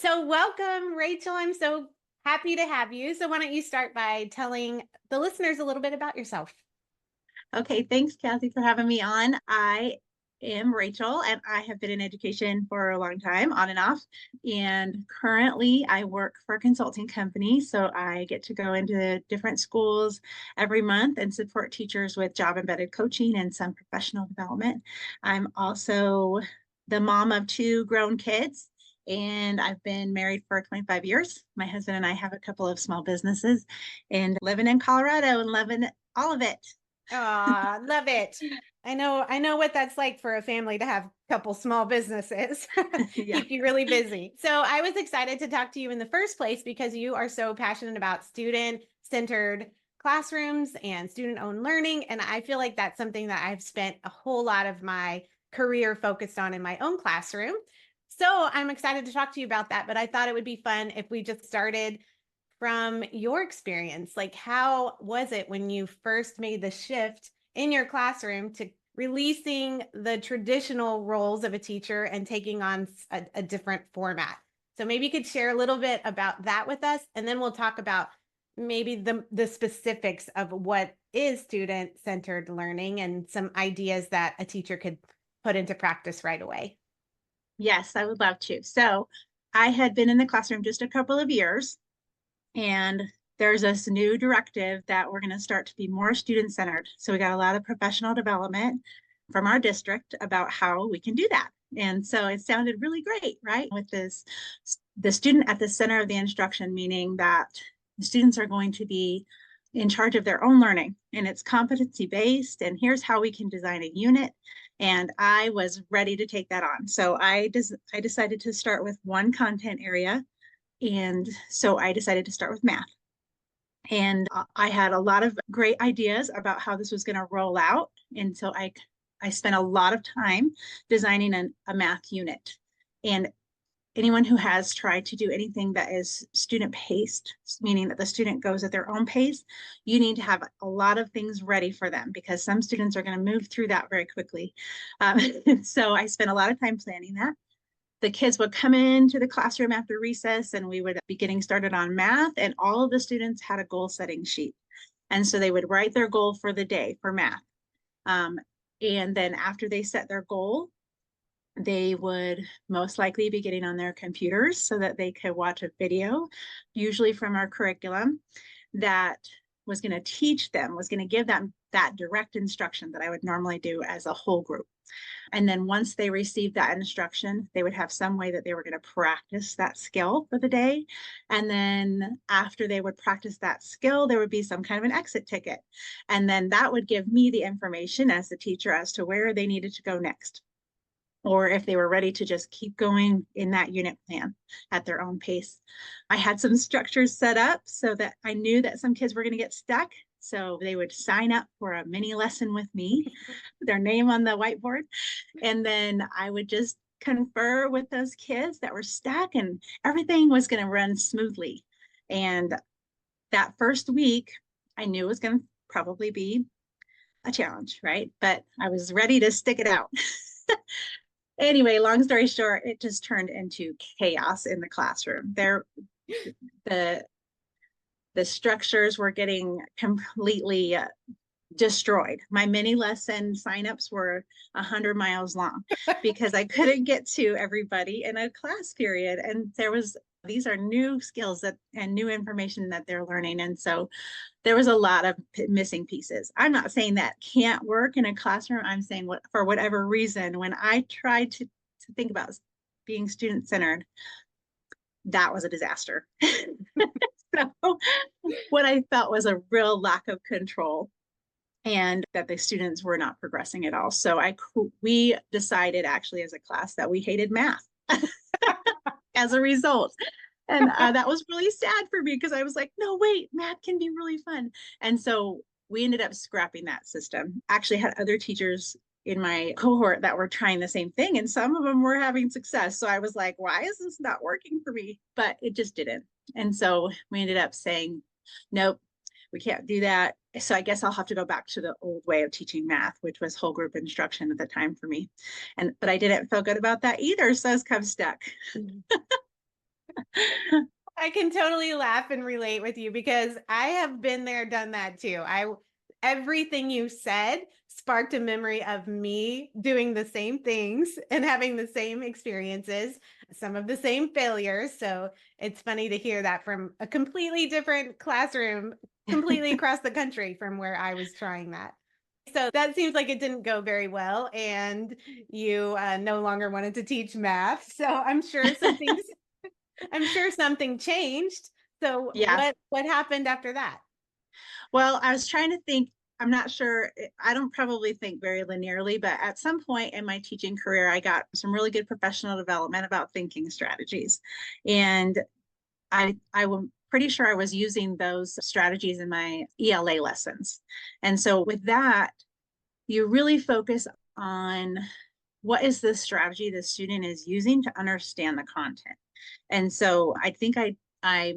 So, welcome, Rachel. I'm so happy to have you. So, why don't you start by telling the listeners a little bit about yourself? Okay, thanks, Kathy, for having me on. I am Rachel, and I have been in education for a long time, on and off. And currently, I work for a consulting company. So I get to go into different schools every month and support teachers with job embedded coaching and some professional development. I'm also the mom of two grown kids. And I've been married for 25 years. My husband and I have a couple of small businesses and living in Colorado and loving all of it. Ah, love it. I know what that's like for a family to have a couple small businesses. Yeah. Keep you really busy. So, I was excited to talk to you in the first place because you are so passionate about student-centered classrooms and student-owned learning, and I feel like that's something that I've spent a whole lot of my career focused on in my own classroom. So, I'm excited to talk to you about that, but I thought it would be fun if we just started from your experience. Like, how was it when you first made the shift in your classroom to releasing the traditional roles of a teacher and taking on a different format? So maybe you could share a little bit about that with us, and then we'll talk about maybe the specifics of what is student centered learning and some ideas that a teacher could put into practice right away. Yes, I would love to. So I had been in the classroom just a couple of years, and there's this new directive that we're going to start to be more student centered. So we got a lot of professional development from our district about how we can do that. And so it sounded really great, right? With this, the student at the center of the instruction, meaning that the students are going to be in charge of their own learning and it's competency based. And here's how we can design a unit. And I was ready to take that on. So I decided to start with one content area. And so I decided to start with math. And I had a lot of great ideas about how this was going to roll out. And so I spent a lot of time designing a math unit. And anyone who has tried to do anything that is student paced, meaning that the student goes at their own pace, you need to have a lot of things ready for them because some students are going to move through that very quickly. Um, so I spent a lot of time planning that. The kids would come into the classroom after recess and we would be getting started on math, and all of the students had a goal setting sheet. And so they would write their goal for the day for math. Um, and then after they set their goal, they would most likely be getting on their computers so that they could watch a video, usually from our curriculum, that was going to teach them, was going to give them that direct instruction that I would normally do as a whole group. And then once they received that instruction, they would have some way that they were going to practice that skill for the day. And then after they would practice that skill, there would be some kind of an exit ticket. And then that would give me the information as the teacher as to where they needed to go next, or if they were ready to just keep going in that unit plan at their own pace. I had some structures set up so that I knew that some kids were going to get stuck. So they would sign up for a mini lesson with me, their name on the whiteboard. And then I would just confer with those kids that were stuck, and everything was going to run smoothly. And that first week, I knew it was going to probably be a challenge, right? But I was ready to stick it out. Anyway, long story short, it just turned into chaos in the classroom. The the structures were getting completely destroyed. My mini lesson signups were 100 miles long because I couldn't get to everybody in a class period. And these are new skills and new information that they're learning. And so there was a lot of missing pieces. I'm not saying that can't work in a classroom. I'm saying for whatever reason, when I tried to think about being student centered, that was a disaster. So what I felt was a real lack of control and that the students were not progressing at all. So we decided actually as a class that we hated math as a result. And that was really sad for me because I was like, no, wait, math can be really fun. And so we ended up scrapping that system. Actually had other teachers in my cohort that were trying the same thing, and some of them were having success. So I was like, why is this not working for me? But it just didn't. And so we ended up saying, nope, we can't do that. So I guess I'll have to go back to the old way of teaching math, which was whole group instruction at the time for me. But I didn't feel good about that either. So I was kind of stuck. I can totally laugh and relate with you because I have been there, done that too. Everything you said sparked a memory of me doing the same things and having the same experiences, some of the same failures. So it's funny to hear that from a completely different classroom, completely across the country from where I was trying that. So that seems like it didn't go very well, and you no longer wanted to teach math. So I'm sure something changed. So Yeah. what happened after that? Well, I was trying to think, I'm not sure, I don't probably think very linearly, but at some point in my teaching career, I got some really good professional development about thinking strategies. And I'm pretty sure I was using those strategies in my ELA lessons. And so with that, you really focus on what is the strategy the student is using to understand the content. And so I think I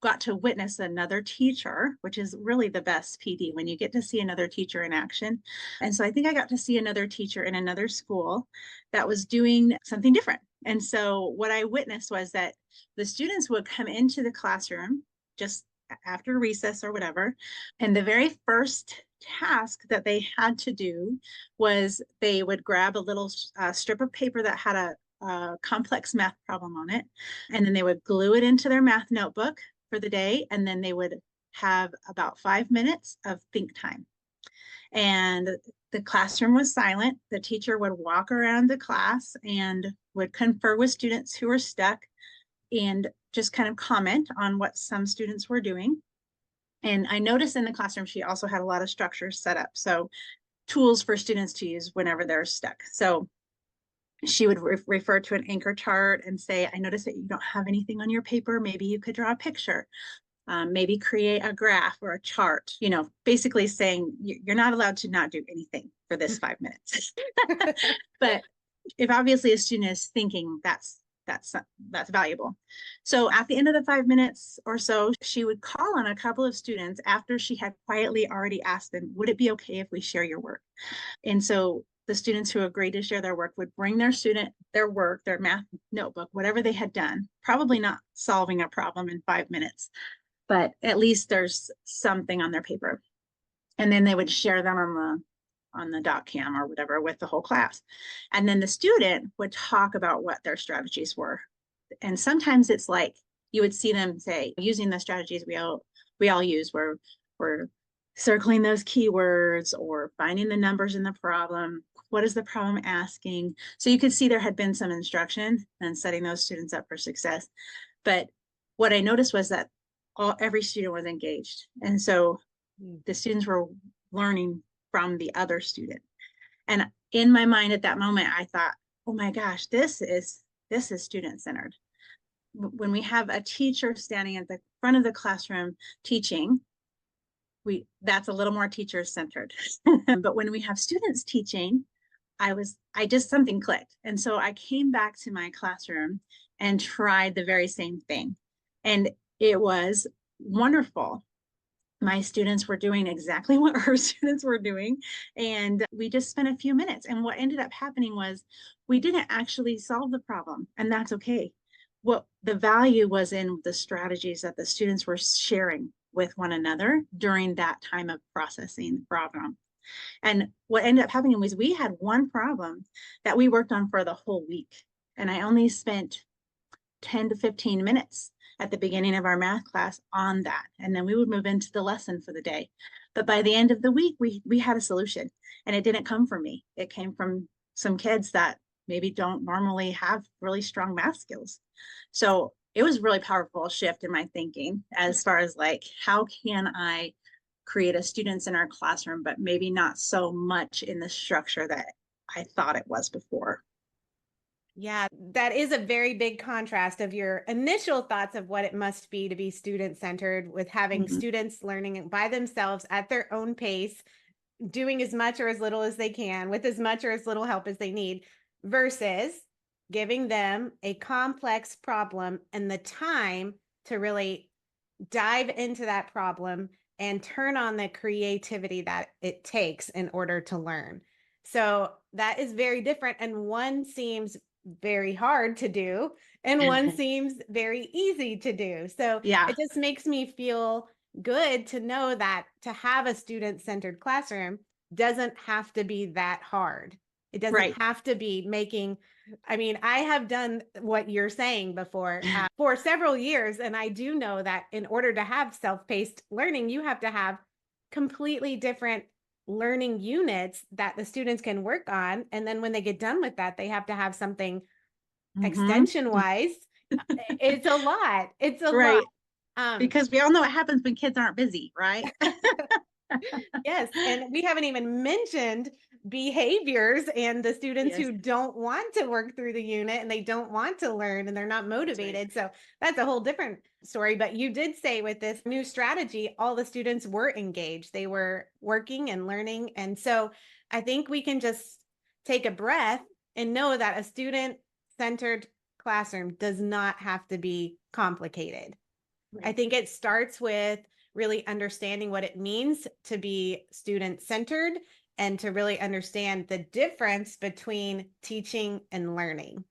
got to witness another teacher, which is really the best PD when you get to see another teacher in action. And so I think I got to see another teacher in another school that was doing something different. And so what I witnessed was that the students would come into the classroom just after recess or whatever. And the very first task that they had to do was they would grab a little strip of paper that had a complex math problem on it, and then they would glue it into their math notebook for the day, and then they would have about 5 minutes of think time. And the classroom was silent. The teacher would walk around the class and would confer with students who were stuck and just kind of comment on what some students were doing. And I noticed in the classroom, she also had a lot of structures set up. So tools for students to use whenever they're stuck. So she would refer to an anchor chart and say, I noticed that you don't have anything on your paper. Maybe you could draw a picture, maybe create a graph or a chart, basically saying you're not allowed to not do anything for this 5 minutes. But if obviously a student is thinking, that's valuable. So at the end of the 5 minutes or so, she would call on a couple of students after she had quietly already asked them, would it be okay if we share your work? And so the students who agreed to share their work would bring their work, their math notebook, whatever they had done, probably not solving a problem in 5 minutes, but at least there's something on their paper. And then they would share them on the dot cam or whatever with the whole class. And then the student would talk about what their strategies were. And sometimes it's like you would see them say, using the strategies we all use, where we're circling those keywords or finding the numbers in the problem. What is the problem asking? So you could see there had been some instruction and setting those students up for success. But what I noticed was that every student was engaged. And so the students were learning from the other student. And in my mind at that moment, I thought, oh my gosh, this is student centered. When we have a teacher standing at the front of the classroom teaching, that's a little more teacher centered. But when we have students teaching, something clicked. And so I came back to my classroom and tried the very same thing. And it was wonderful. My students were doing exactly what her students were doing. And we just spent a few minutes. And what ended up happening was we didn't actually solve the problem, and that's okay. What the value was in the strategies that the students were sharing with one another during that time of processing the problem. And what ended up happening was we had one problem that we worked on for the whole week. And I only spent 10 to 15 minutes at the beginning of our math class on that. And then we would move into the lesson for the day. But by the end of the week, we had a solution, and it didn't come from me. It came from some kids that maybe don't normally have really strong math skills. So it was really powerful shift in my thinking as far as like, how can I create a student-centered classroom, but maybe not so much in the structure that I thought it was before. Yeah, that is a very big contrast of your initial thoughts of what it must be to be student centered, with having Mm-hmm. students learning by themselves at their own pace, doing as much or as little as they can with as much or as little help as they need, versus giving them a complex problem and the time to really dive into that problem and turn on the creativity that it takes in order to learn. So that is very different. And one seems very hard to do, and one seems very easy to do. So Yeah, it just makes me feel good to know that to have a student-centered classroom doesn't have to be that hard. It doesn't right. have to be making, I mean, I have done what you're saying before for several years, and I do know that in order to have self-paced learning, you have to have completely different learning units that the students can work on. And then when they get done with that, they have to have something Hmm. extension wise. It's a lot. It's a lot. Right. Um, Because we all know what happens when kids aren't busy, right? Yes, and we haven't even mentioned behaviors and the students Yes, who don't want to work through the unit and they don't want to learn and they're not that's right. motivated. So that's a whole different story. But you did say with this new strategy, all the students were engaged, they were working and learning. And so I think we can just take a breath and know that a student centered classroom does not have to be complicated. I Right. think it starts with really understanding what it means to be student centered and to really understand the difference between teaching and learning.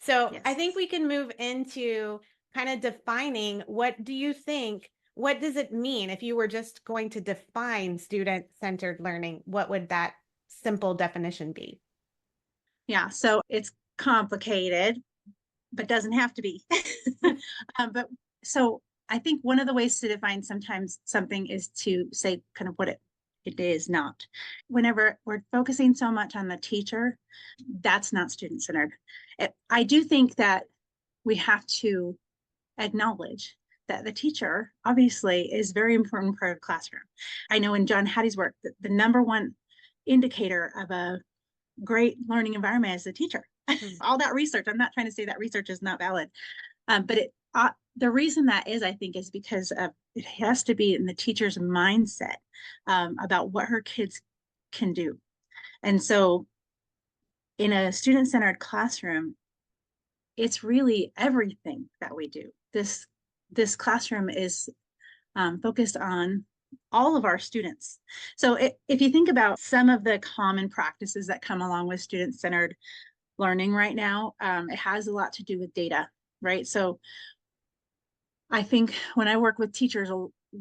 So I think Yes. we can move into kind of defining what do you think, what does it mean if you were just going to define student centered learning? What would that simple definition be? Yeah. So it's complicated, but doesn't have to be. But so I think one of the ways to define sometimes something is to say kind of what it is not. Whenever we're focusing so much on the teacher, that's not student centered. I do think that we have to acknowledge that the teacher obviously is very important part of the classroom. I know in John Hattie's work, the number one indicator of a great learning environment is the teacher. Hmm. All that research, I'm not trying to say that research is not valid, but the reason that is, I think, is because of it has to be in the teacher's mindset about what her kids can do. And so in a student-centered classroom, it's really everything that we do. This classroom is focused on all of our students. So if you think about some of the common practices that come along with student-centered learning right now, it has a lot to do with data, right? So I think when I work with teachers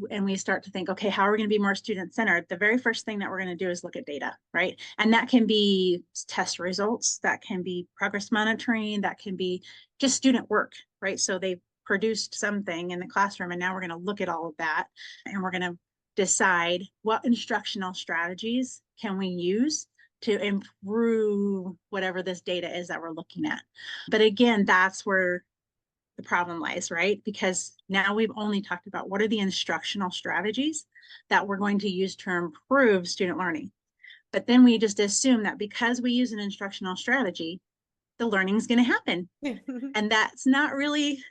and we start to think, okay, how are we going to be more student centered? The very first thing that we're going to do is look at data, right? And that can be test results, that can be progress monitoring, that can be just student work, right? So they've produced something in the classroom and now we're going to look at all of that and we're going to decide what instructional strategies can we use to improve whatever this data is that we're looking at. But again, that's where the problem lies, right? Because now we've only talked about what are the instructional strategies that we're going to use to improve student learning. But then we just assume that because we use an instructional strategy, the learning is going to happen. And that's not really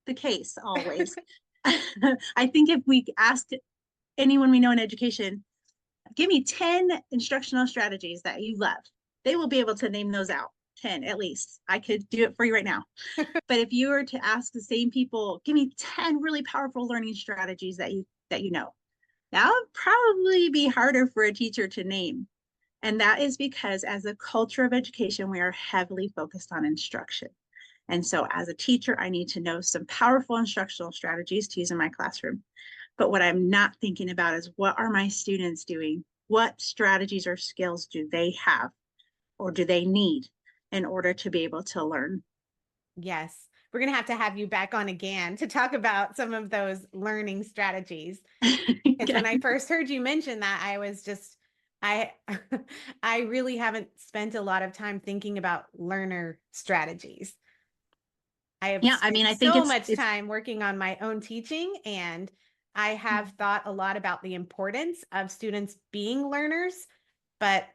the case always. I think if we ask anyone we know in education, give me 10 instructional strategies that you love, they will be able to name those out. 10 at least. I could do it for you right now. But if you were to ask the same people, give me 10 really powerful learning strategies that you know, that would probably be harder for a teacher to name. And that is because as a culture of education, we are heavily focused on instruction. And so as a teacher, I need to know some powerful instructional strategies to use in my classroom. But what I'm not thinking about is what are my students doing? What strategies or skills do they have or do they need in order to be able to learn? Yes, we're going to have you back on again to talk about some of those learning strategies. Because when I first heard you mention that, I was just, I, I really haven't spent a lot of time thinking about learner strategies. I have Yeah, I spent mean, I think so much it's time working on my own teaching, and I have thought a lot about the importance of students being learners, but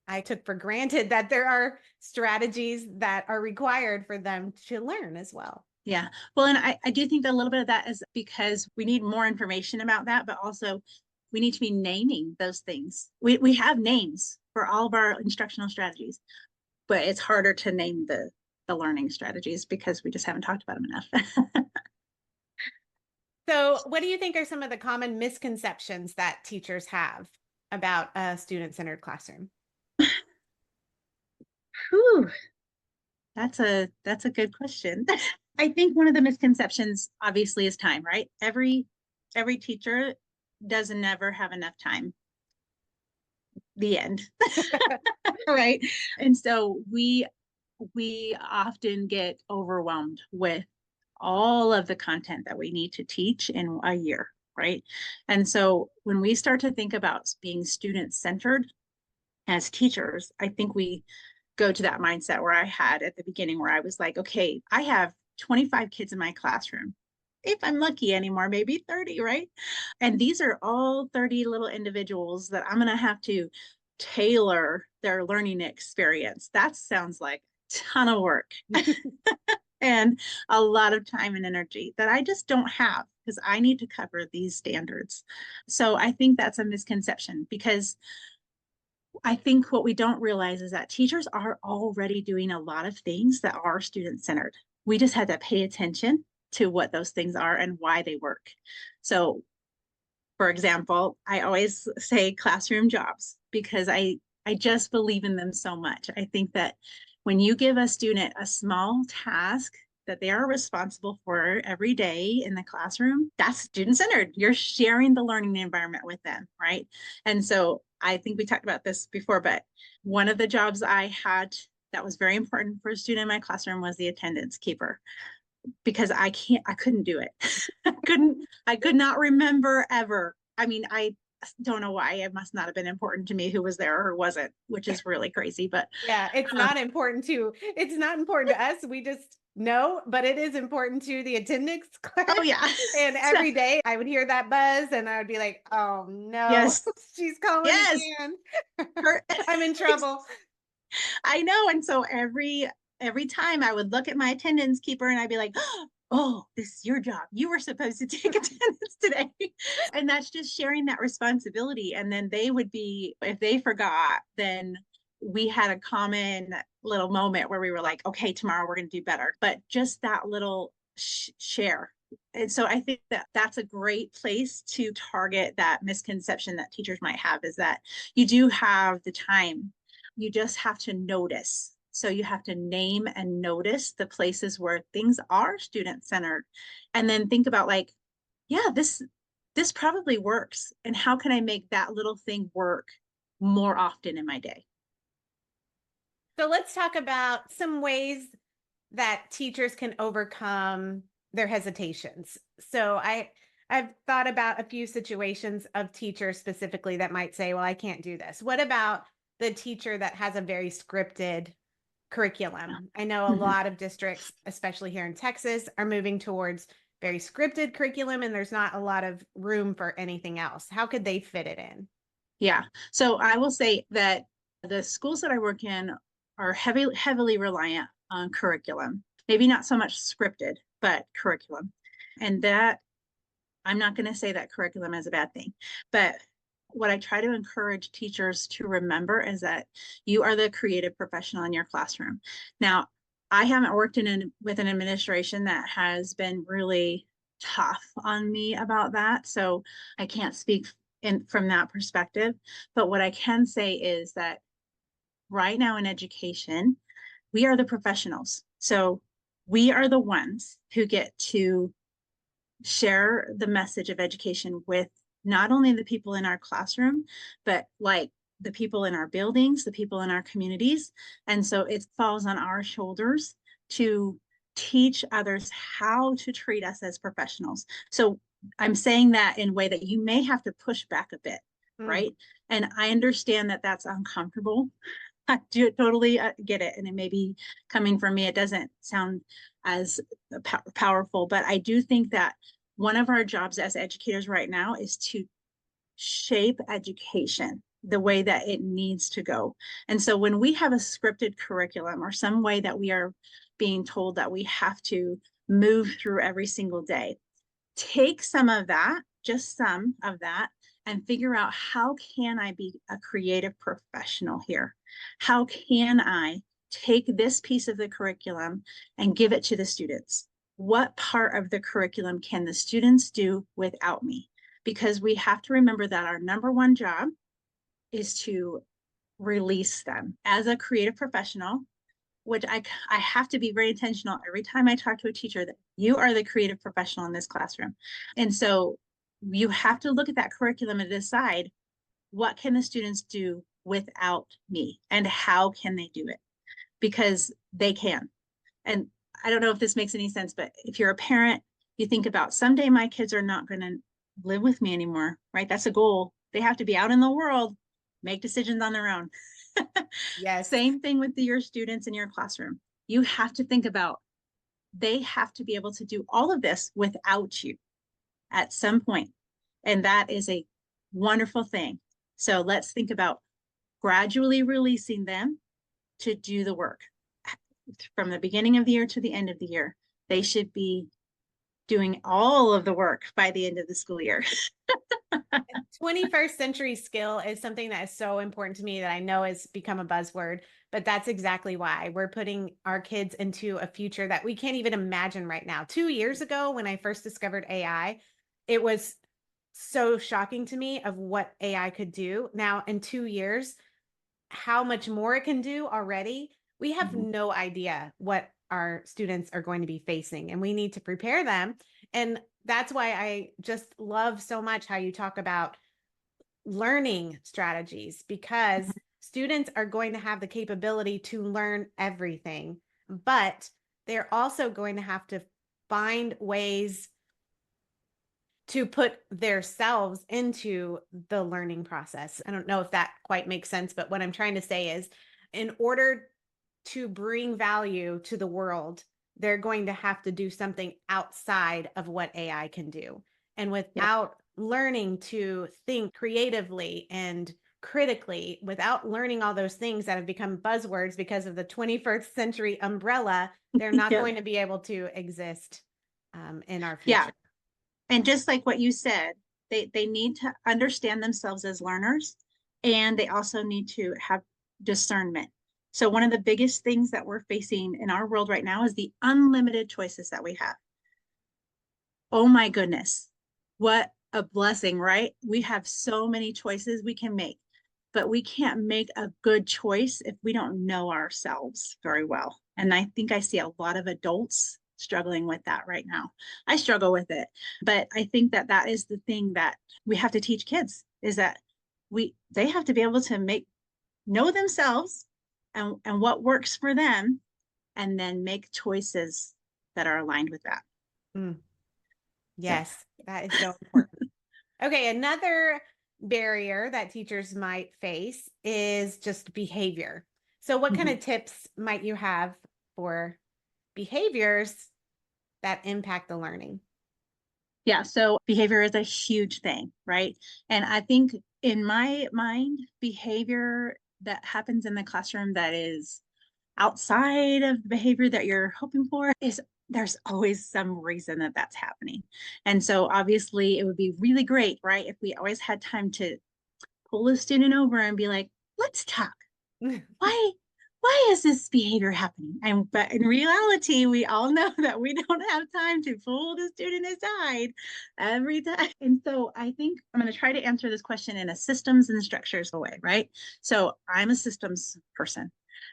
I took for granted that there are strategies that are required for them to learn as well. yeah. Well, and I do think that a little bit of that is because we need more information about that, but also we need to be naming those things. We have names for all of our instructional strategies, but it's harder to name the learning strategies because we just haven't talked about them enough. So, what do you think are some of the common misconceptions that teachers have about a student centered classroom? Whew. That's a good question. I think one of the misconceptions obviously is time, right? Every teacher doesn't never have enough time. The end. Right. And so we often get overwhelmed with all of the content that we need to teach in a year, right? And so when we start to think about being student centered as teachers, I think we go to that mindset where I had at the beginning, where I was like, okay, I have 25 kids in my classroom. If I'm lucky anymore, maybe 30, right? And these are all 30 little individuals that I'm going to have to tailor their learning experience. That sounds like a ton of work and a lot of time and energy that I just don't have because I need to cover these standards. So I think that's a misconception, because I think what we don't realize is that teachers are already doing a lot of things that are student centered. We just had to pay attention to what those things are and why they work. So, for example, I always say classroom jobs because I just believe in them so much. I think that when you give a student a small task that they are responsible for every day in the classroom, that's student centered. You're sharing the learning environment with them, right? And so I think we talked about this before, but one of the jobs I had that was very important for a student in my classroom was the attendance keeper, because I couldn't do it. I could not remember ever. I mean, I don't know why. It must not have been important to me who was there or wasn't, which is really crazy. But Yeah, it's not important to us. We just know, but it is important to the attendance oh clerk. yeah. And So, every day I would hear that buzz and I would be like, oh no, yes, she's calling yes. again. Her, I'm in trouble. I know. And so every time I would look at my attendance keeper and I'd be like, oh, this is your job. You were supposed to take attendance today. And that's just sharing that responsibility. And then they would be, if they forgot, then we had a common little moment where we were like, okay, tomorrow we're going to do better. But just that little share. And so I think that that's a great place to target that misconception that teachers might have, is that you do have the time. You just have to notice. So you have to name and notice the places where things are student centered, and then think about, like, yeah, this probably works, and how can I make that little thing work more often in my day? So let's talk about some ways that teachers can overcome their hesitations. So I've thought about a few situations of teachers specifically that might say, well, I can't do this. What about the teacher that has a very scripted curriculum? I know a Mhm. lot of districts, especially here in Texas, are moving towards very scripted curriculum and there's not a lot of room for anything else. How could they fit it in? Yeah. So I will say that the schools that I work in are heavily reliant on curriculum. Maybe not so much scripted, but curriculum. And that, I'm not going to say that curriculum is a bad thing, but what I try to encourage teachers to remember is that you are the creative professional in your classroom. Now, I haven't worked with an administration that has been really tough on me about that, so I can't speak from that perspective. But what I can say is that right now in education, we are the professionals. So we are the ones who get to share the message of education with not only the people in our classroom, but like the people in our buildings, the people in our communities. And so it falls on our shoulders to teach others how to treat us as professionals. So I'm saying that in a way that you may have to push back a bit, Mm. right? And I understand that that's uncomfortable. I do totally get it. And it may be coming from me, it doesn't sound as powerful, but I do think that one of our jobs as educators right now is to shape education the way that it needs to go. And so when we have a scripted curriculum or some way that we are being told that we have to move through every single day, take some of that, just some of that, and figure out, how can I be a creative professional here? How can I take this piece of the curriculum and give it to the students? What part of the curriculum can the students do without me? Because we have to remember that our number one job is to release them. As a creative professional, which I have to be very intentional every time I talk to a teacher, that you are the creative professional in this classroom. And so you have to look at that curriculum and decide, what can the students do without me and how can they do it? Because they can. And I don't know if this makes any sense, but if you're a parent, you think about, someday my kids are not going to live with me anymore, right? That's a goal. They have to be out in the world, make decisions on their own. Yes. Same thing with your students in your classroom. You have to think about, they have to be able to do all of this without you at some point. And that is a wonderful thing. So let's think about gradually releasing them to do the work from the beginning of the year to the end of the year. They should be doing all of the work by the end of the school year. 21st century skill is something that is so important to me that I know has become a buzzword, but that's exactly why we're putting our kids into a future that we can't even imagine right now. 2 years ago, when I first discovered AI, it was so shocking to me of what AI could do. Now, in 2 years, how much more it can do already, we have no idea what our students are going to be facing, and we need to prepare them. And that's why I just love so much how you talk about learning strategies, because students are going to have the capability to learn everything, but they're also going to have to find ways to put themselves into the learning process. I don't know if that quite makes sense, but what I'm trying to say is, in order to bring value to the world, they're going to have to do something outside of what AI can do. And without learning to think creatively and critically, without learning all those things that have become buzzwords because of the 21st century umbrella, they're not Yep. going to be able to exist in our Yeah. future. And just like what you said, they need to understand themselves as learners, and they also need to have discernment. So one of the biggest things that we're facing in our world right now is the unlimited choices that we have. Oh my goodness. What a blessing, right? We have so many choices we can make, but we can't make a good choice if we don't know ourselves very well. And I think I see a lot of adults struggling with that right now. I struggle with it, but I think that that is the thing that we have to teach kids, is that they have to be able to know themselves and what works for them, and then make choices that are aligned with that. Mm. So, Yes, that is so important. Okay, another barrier that teachers might face is just behavior. So, what kind mhm. of tips might you have for behaviors that impact the learning? Yeah, so behavior is a huge thing, right? And I think in my mind, behavior that happens in the classroom that is outside of the behavior that you're hoping for, is there's always some reason that that's happening. And so obviously it would be really great, right, if we always had time to pull a student over and be like, let's talk. why why is this behavior happening? And but in reality, we all know that we don't have time to pull the student aside every time. And so I think I'm going to try to answer this question in a systems and structures way, right? So I'm a systems person.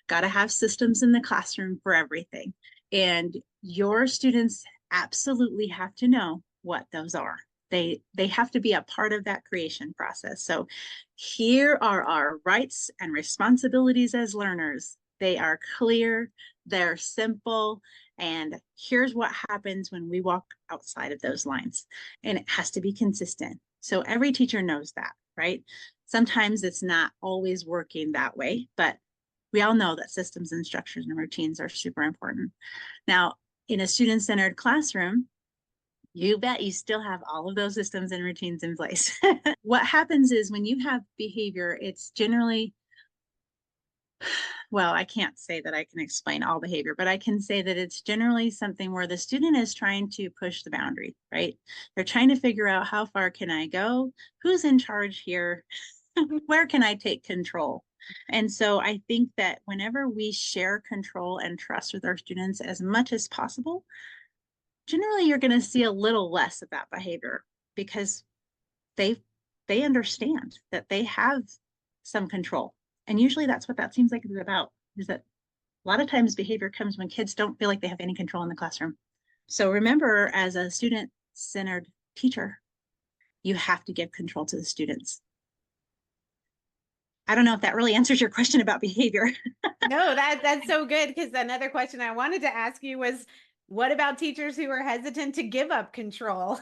Got to have systems in the classroom for everything. And your students absolutely have to know what those are. They have to be a part of that creation process. So here are our rights and responsibilities as learners. They are clear, they're simple, and here's what happens when we walk outside of those lines. And it has to be consistent. So every teacher knows that, right? Sometimes it's not always working that way, but we all know that systems and structures and routines are super important. Now, in a student-centered classroom, you bet you still have all of those systems and routines in place. What happens is when you have behavior, it's generally, well, I can't say that I can explain all behavior, but I can say that it's generally something where the student is trying to push the boundary, right? They're trying to figure out, how far can I go? Who's in charge here? Where can I take control? And so I think that whenever we share control and trust with our students as much as possible, generally you're going to see a little less of that behavior, because they they understand that they have some control. And usually that's what that seems like it's about, is that A lot of times behavior comes when kids don't feel like they have any control in the classroom. So remember, as a student-centered teacher, you have to give control to the students. I don't know if that really answers your question about behavior. No, that's so good, because another question I wanted to ask you was, what about teachers who are hesitant to give up control?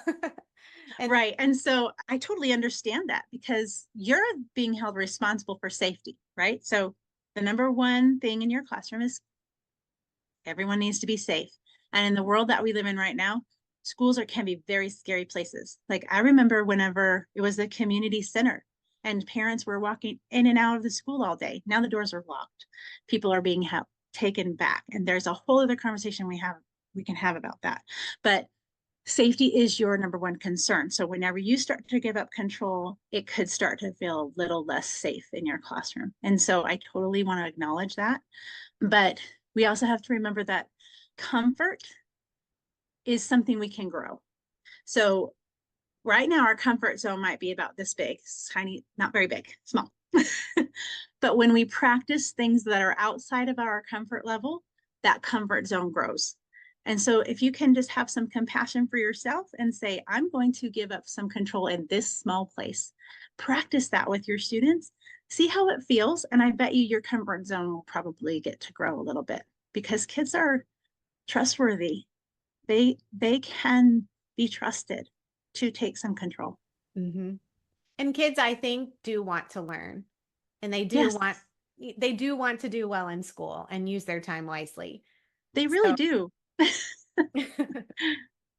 And Right. And so I totally understand that because you're being held responsible for safety, right? So the number one thing in your classroom is everyone needs to be safe. And in the world that we live in right now, schools can be very scary places. Like I remember whenever it was the community center and parents were walking in and out of the school all day. Now the doors are locked. People are being taken back. And there's a whole other conversation we can have about that. But safety is your number one concern. So whenever you start to give up control, it could start to feel a little less safe in your classroom. And so I totally want to acknowledge that. But we also have to remember that comfort is something we can grow. So right now, our comfort zone might be about this big, tiny, not very big, small. But when we practice things that are outside of our comfort level, that comfort zone grows. And so if you can just have some compassion for yourself and say, I'm going to give up some control in this small place, practice that with your students, see how it feels. And I bet you your comfort zone will probably get to grow a little bit because kids are trustworthy. They can be trusted to take some control. Mhm. And kids, I think, do want to learn, and Yes, they do want to do well in school and use their time wisely. they really So do.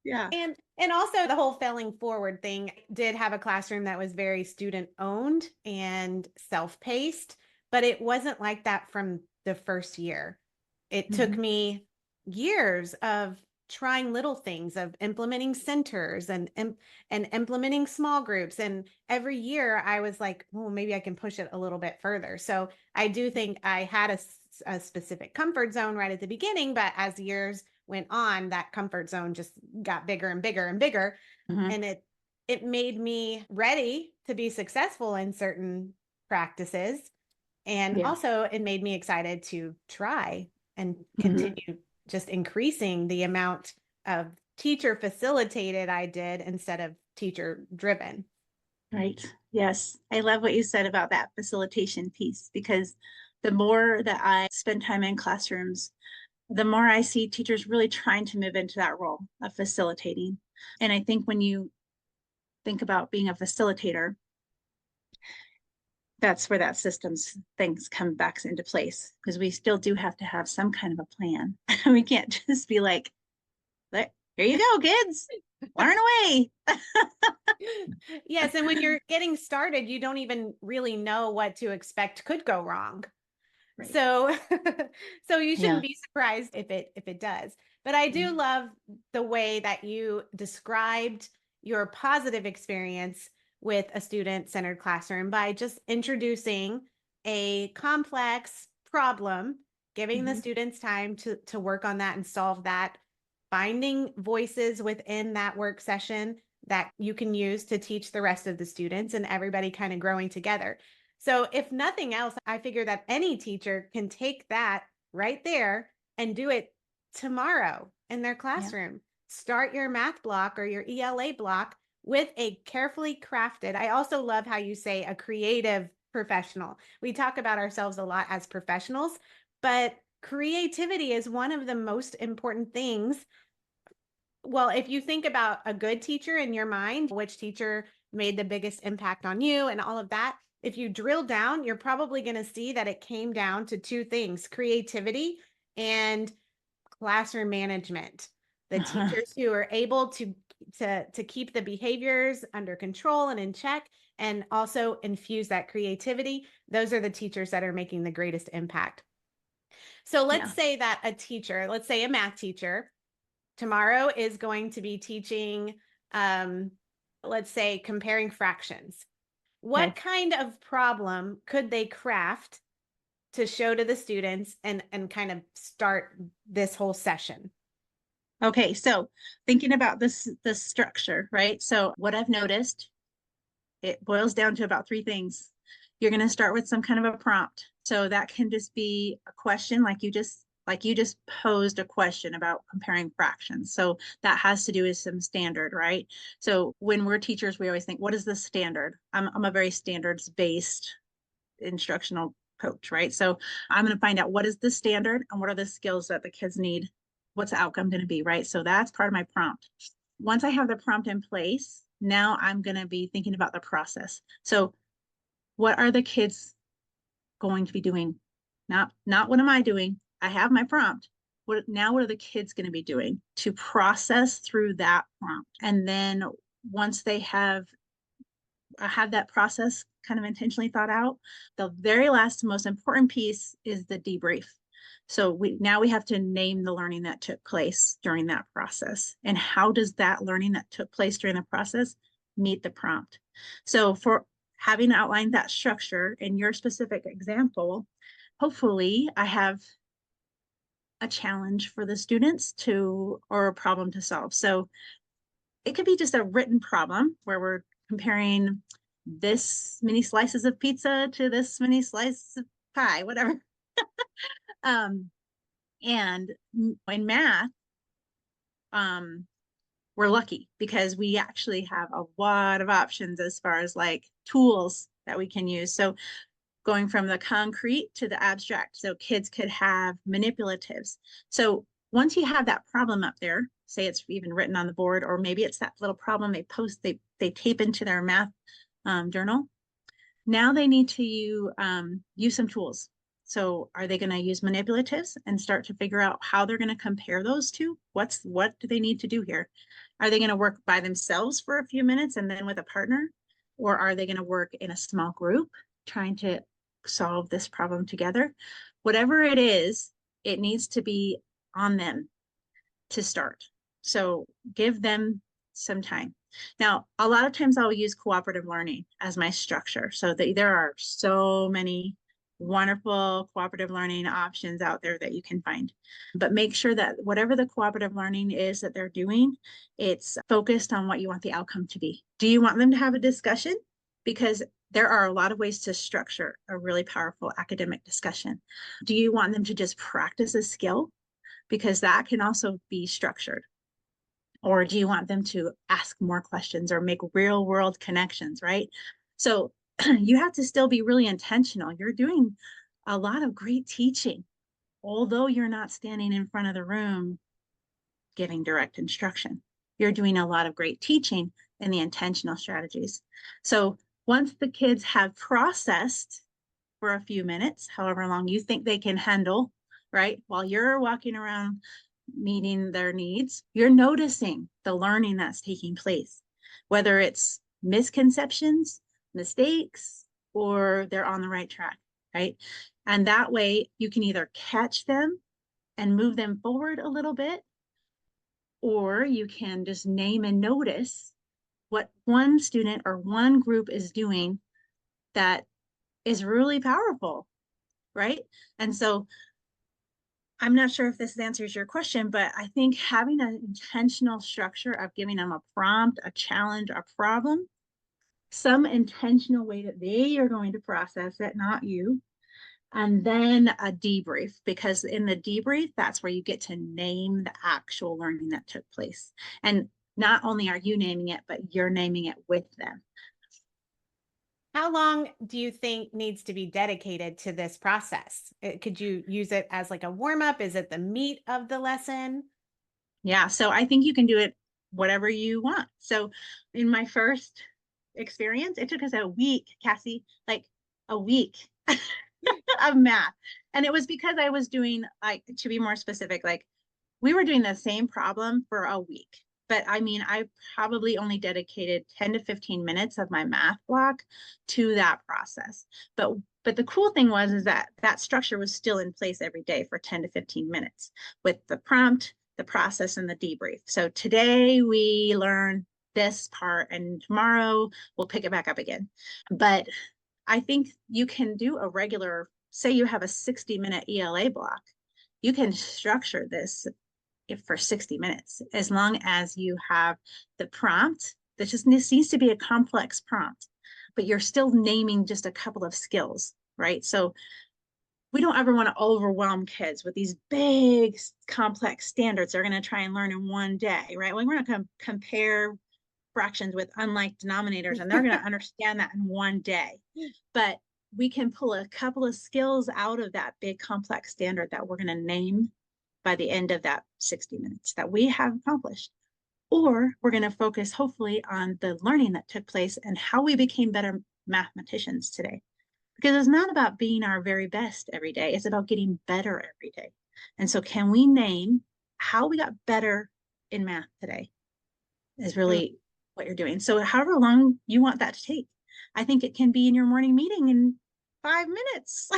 Yeah. and also the whole failing forward thing did have a classroom that was very student owned and self-paced, but it wasn't like that from the first year. It took Mhm. me years of trying little things, of implementing centers and implementing small groups, and every year I was like, oh, maybe I can push it a little bit further. So I do think I had a specific comfort zone right at the beginning, but as years went on, that comfort zone just got bigger and bigger and bigger, Mhm. and it made me ready to be successful in certain practices, and Yeah. also it made me excited to try and Mhm. continue just increasing the amount of teacher facilitated I did instead of teacher driven. Right. Yes. I love what you said about that facilitation piece because the more that I spend time in classrooms, the more I see teachers really trying to move into that role of facilitating. And I think when you think about being a facilitator, that's where that systems things come back into place because we still do have to have some kind of a plan. We can't just be like, here you go, kids, learn away. Yes, and when you're getting started, you don't even really know what to expect could go wrong. Right. So so you Yeah. shouldn't be surprised if it does. But I do Mhm. love the way that you described your positive experience with a student-centered classroom by just introducing a complex problem, giving the Mhm. students time to work on that and solve that, finding voices within that work session that you can use to teach the rest of the students, and everybody kind of growing together. So, if nothing else, I figure that any teacher can take that right there and do it tomorrow in their Yeah. classroom. Start your math block or your ELA block with a carefully crafted. I also love how you say a creative professional. We talk about ourselves a lot as professionals, but creativity is one of the most important things. Well, if you think about a good teacher in your mind, which teacher made the biggest impact on you and all of that, if you drill down, you're probably going to see that it came down to two things: creativity and classroom management. The Uh-huh. teachers who are able to keep the behaviors under control and in check and also infuse that creativity, those are the teachers that are making the greatest impact. So let's Yeah. say that a teacher, let's say a math teacher, tomorrow is going to be teaching, um, let's say, comparing fractions. What Okay. kind of problem could they craft to show to the students and kind of start this whole session? Okay. So thinking about this structure, right? So what I've noticed, it boils down to about three things. You're going to start with some kind of a prompt. So that can just be a question like you just Like you just posed a question about comparing fractions. So that has to do with some standard, right? So when we're teachers, we always think, what is the standard? I'm a very standards-based instructional coach, right? So I'm going to find out what is the standard and what are the skills that the kids need. What's the outcome going to be, right? So that's part of my prompt. Once I have the prompt in place, now I'm going to be thinking about the process. So what are the kids going to be doing? Not what am I doing? I have my prompt. What are the kids going to be doing to process through that prompt? And then once they have that process kind of intentionally thought out, the very last most important piece is the debrief. So we have to name the learning that took place during that process. And how does that learning that took place during the process meet the prompt? So for having outlined that structure in your specific example, hopefully I have a challenge for the students or a problem to solve. So it could be just a written problem where we're comparing this many slices of pizza to this many slices of pie, whatever. And in math, we're lucky because we actually have a lot of options as far as like tools that we can use. So going from the concrete to the abstract. So kids could have manipulatives. So once you have that problem up there, say it's even written on the board, or maybe it's that little problem they tape into their math journal. Now they need to use some tools. So are they going to use manipulatives and start to figure out how they're going to compare those two? What do they need to do here? Are they going to work by themselves for a few minutes and then with a partner? Or are they going to work in a small group trying to solve this problem together? Whatever it is, it needs to be on them to start. So give them some time. Now, a lot of times I'll use cooperative learning as my structure. So there are so many wonderful cooperative learning options out there that you can find. But make sure that whatever the cooperative learning is that they're doing, it's focused on what you want the outcome to be. Do you want them to have a discussion? Because there are a lot of ways to structure a really powerful academic discussion. Do you want them to just practice a skill? Because that can also be structured. Or do you want them to ask more questions or make real world connections, right? So you have to still be really intentional. You're doing a lot of great teaching, although you're not standing in front of the room giving direct instruction. You're doing a lot of great teaching in the intentional strategies. So once the kids have processed for a few minutes, however long you think they can handle, right? While you're walking around meeting their needs, you're noticing the learning that's taking place, whether it's misconceptions, mistakes, or they're on the right track, right? And that way you can either catch them and move them forward a little bit, or you can just name and notice what one student or one group is doing that is really powerful, right? And so I'm not sure if this answers your question, but I think having an intentional structure of giving them a prompt, a challenge, a problem, some intentional way that they are going to process it, not you, and then a debrief, because in the debrief, that's where you get to name the actual learning that took place. And not only are you naming it, but you're naming it with them. How long do you think needs to be dedicated to this process? Could you use it as like a warm up? Is it the meat of the lesson? Yeah, so I think you can do it whatever you want. So in my first experience, it took us a week, Cassie, like a week of math. And it was because I was doing, like, to be more specific, like we were doing the same problem for a week. But I mean, I probably only dedicated 10 to 15 minutes of my math block to that process. But the cool thing was is that that structure was still in place every day for 10 to 15 minutes with the prompt, the process, and the debrief. So today we learn this part and tomorrow we'll pick it back up again. But I think you can do a regular, say you have a 60-minute ELA block, you can structure this for 60 minutes, as long as you have the prompt. That just needs to be a complex prompt, but you're still naming just a couple of skills, right? So we don't ever want to overwhelm kids with these big complex standards they're going to try and learn in one day, right? Like we're not going to compare fractions with unlike denominators and they're going to understand that in one day. But we can pull a couple of skills out of that big complex standard that we're going to name by the end of that 60 minutes that we have accomplished. Or we're going to focus hopefully on the learning that took place and how we became better mathematicians today. Because it's not about being our very best every day, it's about getting better every day. And so, can we name how we got better in math today? Is Mm. really what you're doing. So, however long you want that to take, I think it can be in your morning meeting in 5 minutes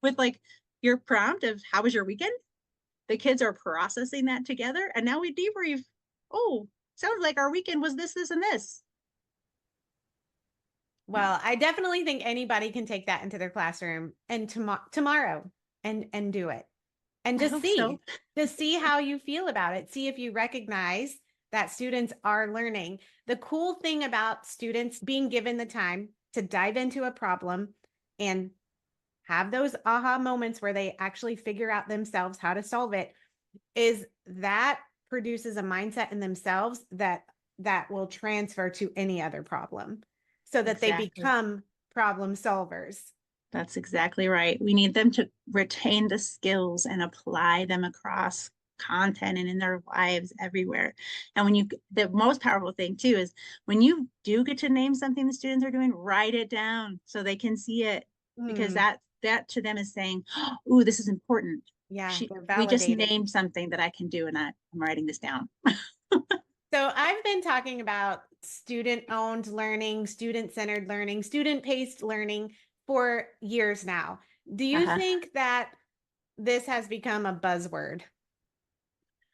with like your prompt of how was your weekend? The kids are processing that together. And now we debrief. Oh, sounds like our weekend was this, this, and this. Well, I definitely think anybody can take that into their classroom and tomorrow and do it. And I hope so. just see how you feel about it. See if you recognize that students are learning. The cool thing about students being given the time to dive into a problem and have those aha moments where they actually figure out themselves how to solve it is that produces a mindset in themselves that will transfer to any other problem so that they Exactly. become problem solvers. That's exactly right. We need them to retain the skills and apply them across content and in their lives everywhere. And the most powerful thing too is when you do get to name something the students are doing, write it down so they can see it because Mm, that to them is saying, "Oh, this is important. yeah, they're We just validating. named something that I can do, and I'm writing this down." So I've been talking about student-owned learning, student-centered learning, student-paced learning for years now. Do you Uh-huh. think that this has become a buzzword?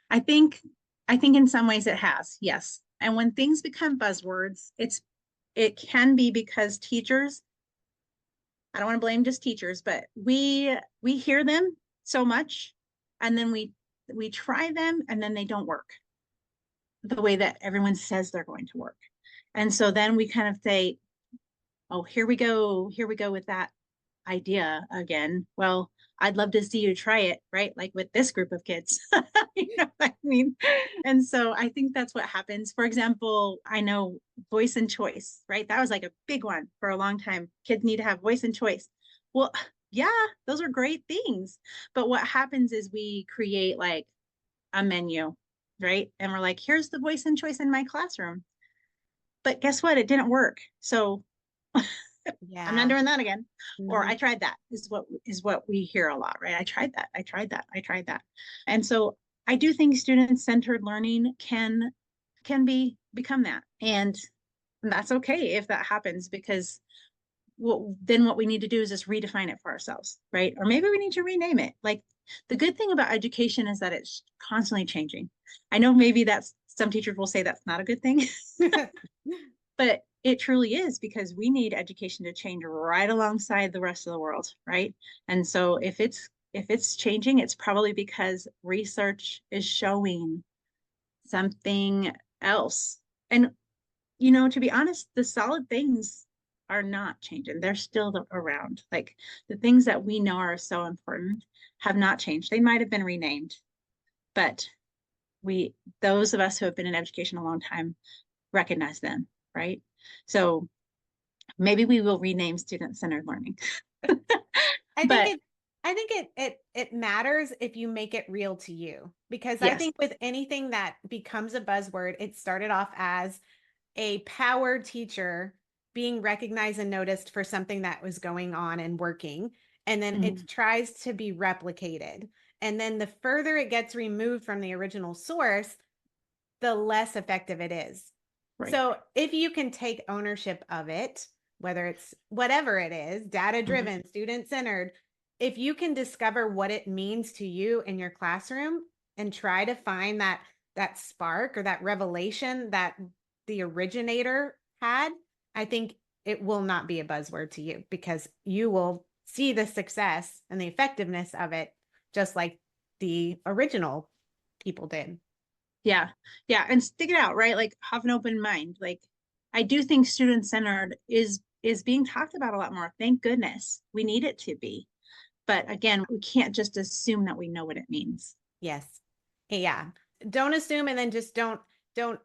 I think I think in some ways it has, yes. And when things become buzzwords, it can be because teachers, I don't want to blame just teachers, but we hear them so much and then we try them and then they don't work the way that everyone says they're going to work. And so then we kind of say, "Oh, here we go with that idea again. Well, I'd love to see you try it, right? Like with this group of kids." You know what I mean? And so I think that's what happens. For example, I know voice and choice, right? That was like a big one for a long time. Kids need to have voice and choice. Well, yeah, those are great things. But what happens is we create like a menu, right? And we're like, here's the voice and choice in my classroom. But guess what? It didn't work. So I'm not Yeah. doing that again. Or I Mhm. tried that is what we hear a lot, right? I tried that. I tried that. I tried that. And so I do think student-centered learning can become that. And that's okay if that happens because then what we need to do is just redefine it for ourselves, right? Or maybe we need to rename it. Like the good thing about education is that it's constantly changing. I know maybe that's some teachers will say that's not a good thing, but it truly is because we need education to change right alongside the rest of the world, right? And so if it's changing, it's probably because research is showing something else. And to be honest, the solid things are not changing. They're still around. Like the things that we know are so important have not changed. They might have been renamed, but those of us who have been in education a long time recognize them, right? So maybe we will rename student-centered learning. I think But it I think it matters if you make it real to you because I yes. think with anything that becomes a buzzword, it started off as a power teacher being recognized and noticed for something that was going on and working. And then Mm, it tries to be replicated. And then the further it gets removed from the original source, the less effective it is. right. So if you can take ownership of it, whether it's whatever it is, data Mhm. driven, student centered, if you can discover what it means to you in your classroom and try to find that spark or that revelation that the originator had, I think it will not be a buzzword to you because you will see the success and the effectiveness of it just like the original people did. Yeah. Yeah. And stick it out, right? Like have an open mind. Like I do think student-centered is being talked about a lot more. Thank goodness. We need it to be. But again, we can't just assume that we know what it means. Yes. Yeah. Don't assume and then just don't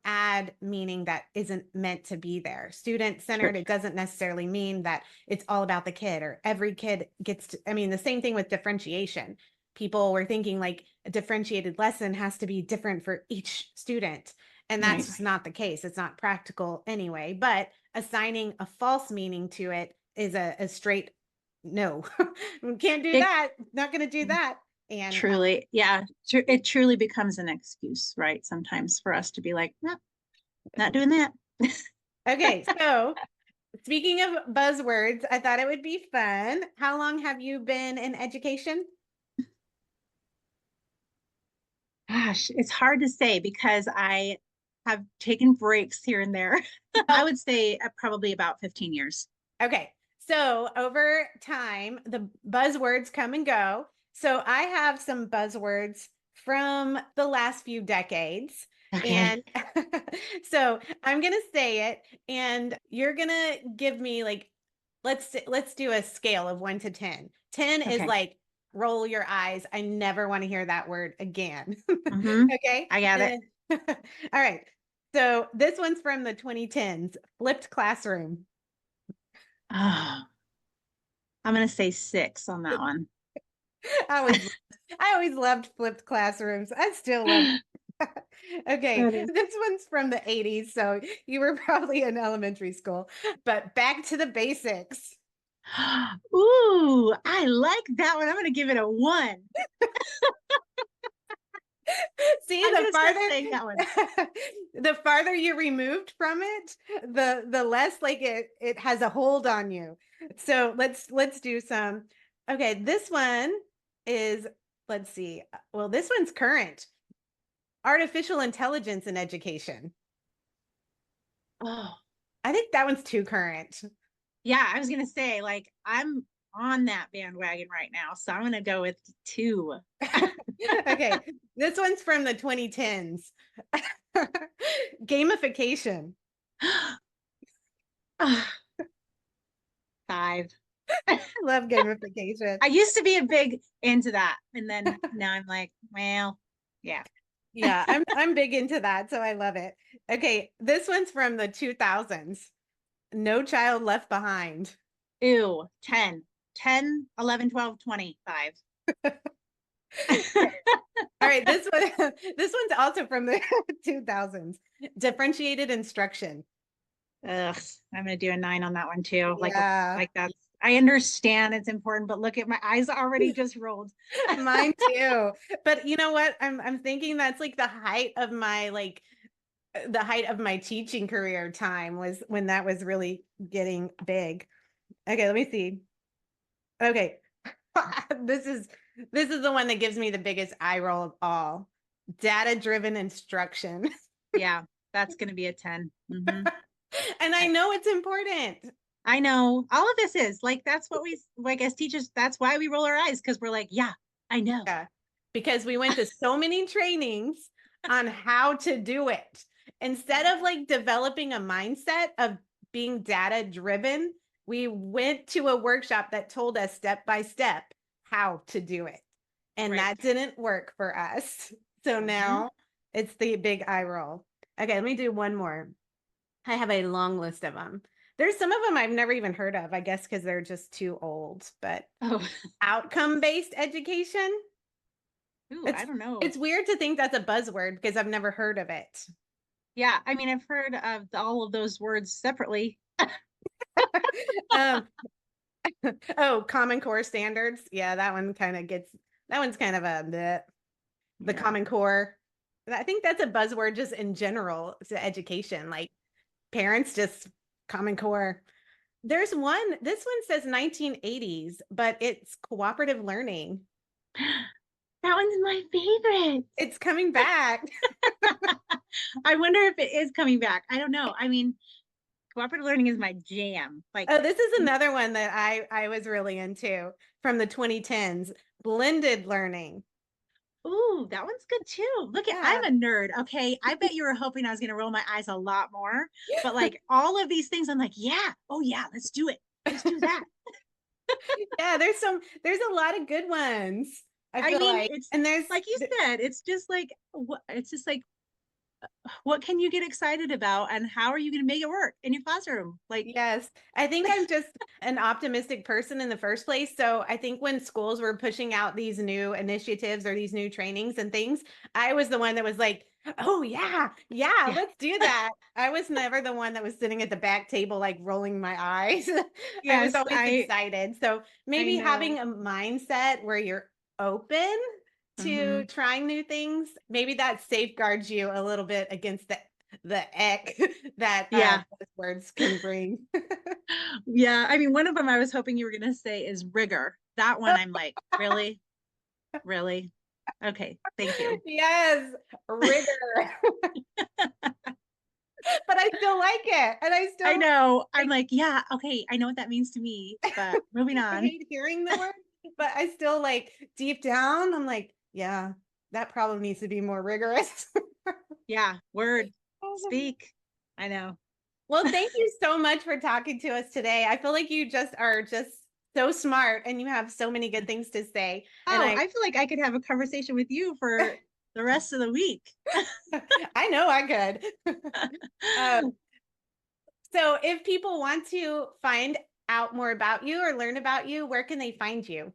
add meaning that isn't meant to be there. Student True. centered, it doesn't necessarily mean that it's all about the kid or every kid gets to, I mean, the same thing with differentiation. People were thinking like a differentiated lesson has to be different for each student. And that's Right. just not the case. It's not practical anyway. But assigning a false meaning to it is a straight no. We can't do It that. Not going to do that. And truly, yeah, it truly becomes an excuse, right? Sometimes for us to be like, no, not doing that. okay, so speaking of buzzwords, I thought it would be fun. How long have you been in education? Gosh, it's hard to say because I have taken breaks here and there. I would say probably about 15 years. Okay, so over time, the buzzwords come and go. So I have some buzzwords from the last few decades. Okay. And so I'm going to say it, and you're going to give me like, let's do a scale of 1 to 10. 10 is Okay. like, roll your eyes. I never want to hear that word again. Mm-hmm. Okay. I got it. All right. So this one's from the 2010s, flipped classroom. Oh, I'm going to say 6 on that one. I always I always loved flipped classrooms. I still love okay, That is. this one's from the 80s, so you were probably in elementary school. But back to the basics. Ooh, I like that one. I'm going to give it a 1. See, I'm the going to start saying that one. farther the farther you're removed from it, the less like it has a hold on you. So let's do some. Okay, this one is, let's see. Well, this one's current. Artificial intelligence in education. Oh, I think that one's too current. yeah. I was going to say, like, I'm on that bandwagon right now. So I'm going to go with 2. Okay, this one's from the 2010s. Gamification. Ah, 5. I love gamification. I used to be a big into that. And then now I'm like, well, yeah. Yeah, I'm big into that, so I love it. Okay, this one's from the 2000s. No child left behind. Ew, 10, 10, 11, 12, 25. All right, this one this one's also from the 2000s. Differentiated instruction. Ugh, I'm gonna do a 9 on that one too. Yeah. Like that's I understand it's important, but look at my eyes already just rolled. Mine too. But you know what? I'm thinking that's like the height of my the height of my teaching career time was when that was really getting big. Okay, let me see. Okay. this is this is the one that gives me the biggest eye roll of all. Data-driven instruction. Yeah, that's gonna be a 10. Mhm. And I know it's important. I know all of this is like that's what we like as teachers. That's why we roll our eyes because we're like, yeah, I know. Yeah. Because we went to so many trainings on how to do it. Instead of like developing a mindset of being data driven, we went to a workshop that told us step by step how to do it. And Right. that didn't work for us. So now it's the big eye roll. Okay, let me do one more. I have a long list of them. There's some of them I've never even heard of, I guess, because they're just too old. But Oh, outcome based education. ooh, I don't know. It's weird to think that's a buzzword because I've never heard of it. Yeah, I mean, I've heard of all of those words separately. um, oh, Common Core standards. Yeah, that one kind of gets, that one's kind of a bit, the Yeah. Common Core. I think that's a buzzword just in general to education. Like parents just Common Core. There's one, this one says 1980s, but it's cooperative learning. That one's my favorite. It's coming back. I wonder if it is coming back. I don't know. I mean, cooperative learning is my jam. Like, Oh, this is another one that I was really into from the 2010s. Blended learning. ooh, that one's good too. Look at, Yeah. I'm a nerd. Okay. I bet you were hoping I was going to roll my eyes a lot more, but like all of these things, I'm like, yeah, oh yeah, let's do it. Let's do that. Yeah, there's a lot of good ones. I I feel mean, like, it's and like you said, it's just like, what can you get excited about and how are you going to make it work in your classroom? Like, yes, I think I'm just an optimistic person in the first place. So I think when schools were pushing out these new initiatives or these new trainings and things, I was the one that was like, oh, yeah, yeah, yeah, let's do that. I was never the one that was sitting at the back table, like rolling my eyes. I was yes, always excited. So I maybe know. having a mindset where you're open to Hmm. trying new things, maybe that safeguards you a little bit against the ick that Yeah. buzzwords can bring. Yeah. I mean, one of them I was hoping you were going to say is rigor. That one I'm like, really? Really? Okay. Thank you. Yes, rigor. But I still like it. And I I still know. I'm like like, yeah, okay. I know what that means to me, but moving I on. hate hearing the word, but I still like deep down, I'm like, yeah, that problem needs to be more rigorous. Yeah. Word. Speak. I know. Well, thank you so much for talking to us today. I feel like you just are just so smart and you have so many good things to say. And Oh, I feel like I could have a conversation with you for the rest of the week. I know I could. Um, so if people want to find out more about you or learn about you, where can they find you?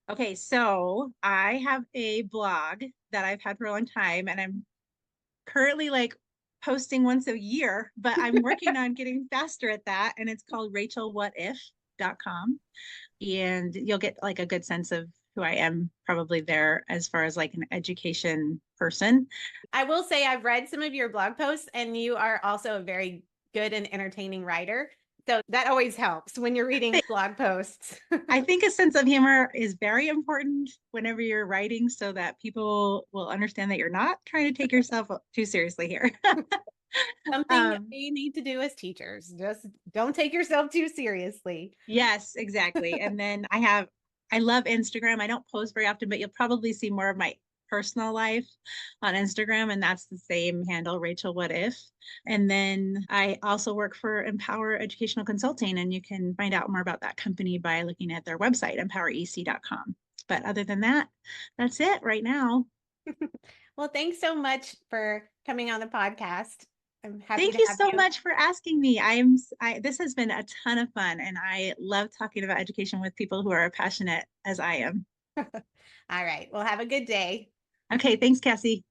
Okay, so I have a blog that I've had for a long time, and I'm currently like posting once a year, but I'm working on getting faster at that. And it's called rachelwhatif.com. And you'll get like a good sense of who I am probably there as far as like an education person. I will say I've read some of your blog posts and you are also a very good and entertaining writer. So that always helps when you're reading blog posts. I think a sense of humor is very important whenever you're writing so that people will understand that you're not trying to take yourself too seriously here. Something um, we need to do as teachers. Just don't take yourself too seriously. yes, exactly. And then I love Instagram. I don't post very often, but you'll probably see more of my personal life on Instagram. And that's the same handle, Rachel What If. And then I also work for Empower Educational Consulting, and you can find out more about that company by looking at their website, empowerec.com. But other than that, that's it right now. Well, thanks so much for coming on the podcast. I'm happy Thank to you have so you. much for asking me. This has been a ton of fun, and I love talking about education with people who are passionate as I am. All right. Well, have a good day. Okay, thanks, Cassie.